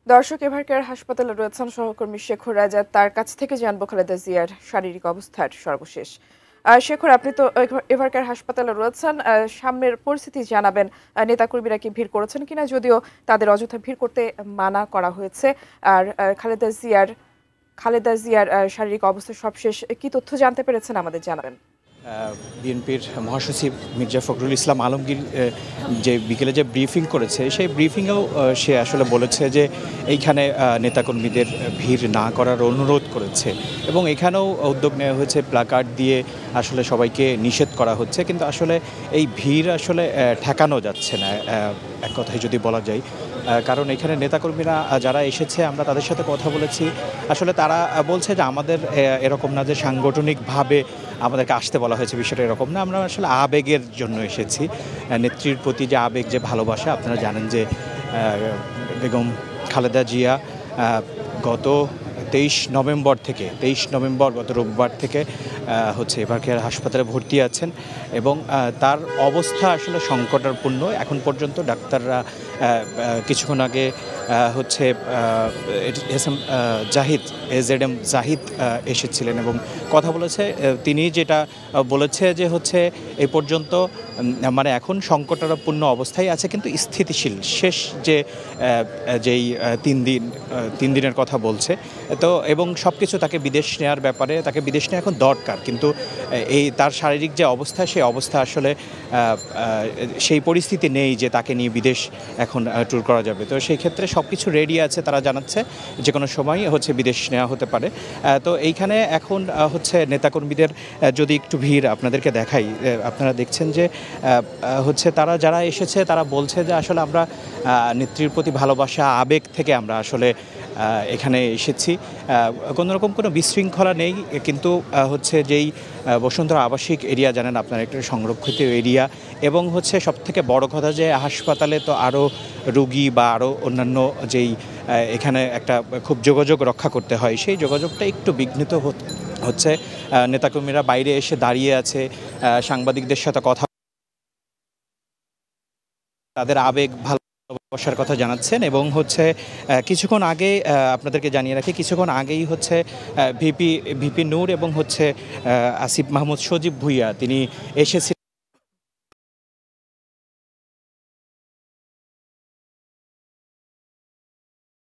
দর্শক, এভারকেয়ার হাসপাতালে রয়েছেন সহকর্মী শেখর রাজা। তার কাছ থেকে জানবো খালেদা জিয়ার শারীরিক অবস্থার সর্বশেষ। শেখর, আপনি তো এভারকেয়ার হাসপাতালে রয়েছেন, সামনের পরিস্থিতি জানাবেন। নেতাকর্মীরা কি ভিড় করেছেন কিনা, যদিও তাদের অযথা ভিড় করতে মানা করা হয়েছে। আর খালেদা জিয়ার শারীরিক অবস্থার সবশেষ কি তথ্য জানতে পেরেছেন আমাদের জানাবেন। বিএনপির মহাসচিব মির্জা ফখরুল ইসলাম আলমগীর যে বিকেলে যে ব্রিফিং করেছে, সেই ব্রিফিংয়েও সে আসলে বলেছে যে এইখানে নেতাকর্মীদের ভিড় না করার অনুরোধ করেছে এবং এখানেও উদ্যোগ নেওয়া হয়েছে, প্ল্যাকার্ড দিয়ে আসলে সবাইকে নিষেধ করা হচ্ছে। কিন্তু আসলে এই ভিড় আসলে ঠেকানো যাচ্ছে না, এক কথায় যদি বলা যায়। কারণ এখানে নেতাকর্মীরা যারা এসেছে, আমরা তাদের সাথে কথা বলেছি। আসলে তারা বলছে যে আমাদের এরকম না যে সাংগঠনিকভাবে আমাদেরকে আসতে বলা হয়েছে, বিষয়টা এরকম না। আমরা আসলে আবেগের জন্য এসেছি, নেত্রীর প্রতি যে আবেগ, যে ভালোবাসা। আপনারা জানেন যে বেগম খালেদা জিয়া গত 23 নভেম্বর গত রোববার থেকে এভারকেয়ার হাসপাতালে ভর্তি আছেন এবং তার অবস্থা আসলে সংকটাপন্ন। এখন পর্যন্ত ডাক্তাররা কিছুক্ষণ আগে এজেডএম জাহিদ এসেছিলেন এবং কথা বলেছে। তিনি যেটা বলেছে যে এই পর্যন্ত মানে এখন সংকটাপন্ন অবস্থায় আছে, কিন্তু স্থিতিশীল। শেষ যেই 3 দিনের কথা বলছে তো, এবং সব কিছু তাকে বিদেশ নেওয়ার ব্যাপারে, তাকে বিদেশ নেওয়া এখন দরকার। কিন্তু এই তার শারীরিক যে অবস্থা, সেই অবস্থা আসলে সেই পরিস্থিতি নেই যে তাকে নিয়ে বিদেশ এখন ট্যুর করা যাবে। তো সেই ক্ষেত্রে সব কিছু রেডি আছে, তারা জানাচ্ছে যে কোনো সময় বিদেশ নেওয়া হতে পারে। তো এইখানে এখন নেতাকর্মীদের যদি একটু ভিড় আপনাদেরকে দেখাই, আপনারা দেখছেন যে তারা যারা এসেছে তারা বলছে যে আসলে আমরা নেত্রীর প্রতি ভালোবাসা, আবেগ থেকে আমরা আসলে এখানে এসেছি। কোনোরকম কোনো বিশৃঙ্খলা নেই, কিন্তু যেই বসুন্ধরা আবাসিক এরিয়া, জানেন আপনারা, একটা সংরক্ষিত এরিয়া এবং সবথেকে বড় কথা যে হাসপাতালে তো আরও রুগী বা আরও অন্যান্য যেই এখানে একটা খুব যোগাযোগ রক্ষা করতে হয়, সেই যোগাযোগটা একটু বিঘ্নিত হচ্ছে। নেতাকর্মীরা বাইরে এসে দাঁড়িয়ে আছে, সাংবাদিকদের সাথে কথা, তাদের আবেগ ভালোবাসার কথা জানাচ্ছেন এবং কিছুক্ষণ আগে আপনাদেরকে জানিয়ে রাখি, কিছুক্ষণ আগেই ভিপি নূর এবং আসিফ মাহমুদ সজীব ভুইয়া তিনি এসেছিলেন।